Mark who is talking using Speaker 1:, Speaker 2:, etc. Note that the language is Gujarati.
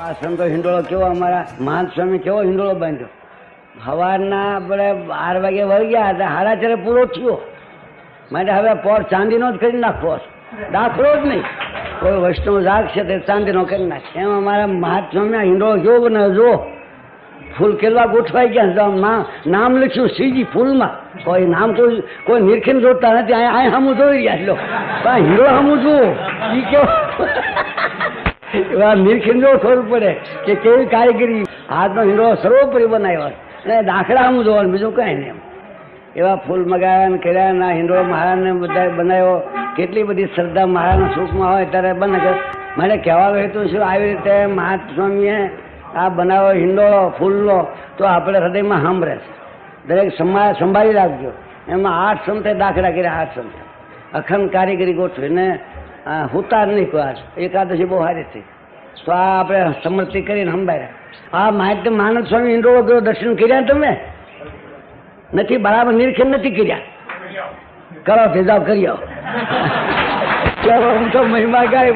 Speaker 1: આ સંતો હિંડોળો કેવો અમારા મહાન સ્વામી કેવો હિંડોળો બાંધ્યો. સવારના આપણે 12 વાગે વળી ગયા હતા, 4:30 પૂરો થયો. માટે હવે પોર ચાંદીનો જ કરી નાખવો, દાખલો જ નહીં. કોઈ વૈષ્ણવ જાગશે તે ચાંદીનો કરી નાખશે. એમ અમારા મહાન સ્વામી હિંડોળો કેવો બનાવ્યો જો. ફૂલ કેલવા ગોઠવાઈ ગયા, નામ લખ્યું શ્રીજી ફૂલમાં. કોઈ નામ તો કોઈ નિરખીને જોતા નથી, અહીંયા સામું જોઈ રહ્યા લો. હીરો સામું જુઓ એ કેવો નિરખીને જો ખબર પડે કે કેવી કારીગરી. હાથનો હિંડોળો સર્વોપરી બનાવ્યો અને દાખલા સામું જોવાનું, બીજું કાંઈ નહીં. એવા ફૂલ મગાવ્યા ને કર્યા ના હિંડોળો મહારાજને બધા બનાવ્યો. કેટલી બધી શ્રદ્ધા મહારાજના સુખમાં હોય ત્યારે બને. મારે કહેવાનું હેતુ શું, આવી રીતે મહાત્મા સ્વામીએ આ બનાવો હિંડોળો ફૂલનો તો આપણે હૃદયમાં સાંભળે છે. દરેક સંભાળી રાખજો. એમાં 8 સંતે દાખલા કર્યા, 8 સંતે અખંડ કારીગરી ગોઠવીને હુતાર નહીં કોઈ. એકાદશી બહુ સારી થઈ તો આ આપણે સમર્પિત કરીને સંભાળ્યા. આ માહિતી માનવ સ્વામી હિંડોળો ગયો, દર્શન કર્યા તમે નથી? બરાબર નિરીક્ષણ નથી કર્યા? કરો ભેજાવ કરી આવો. હું તો મહિમા ગાય.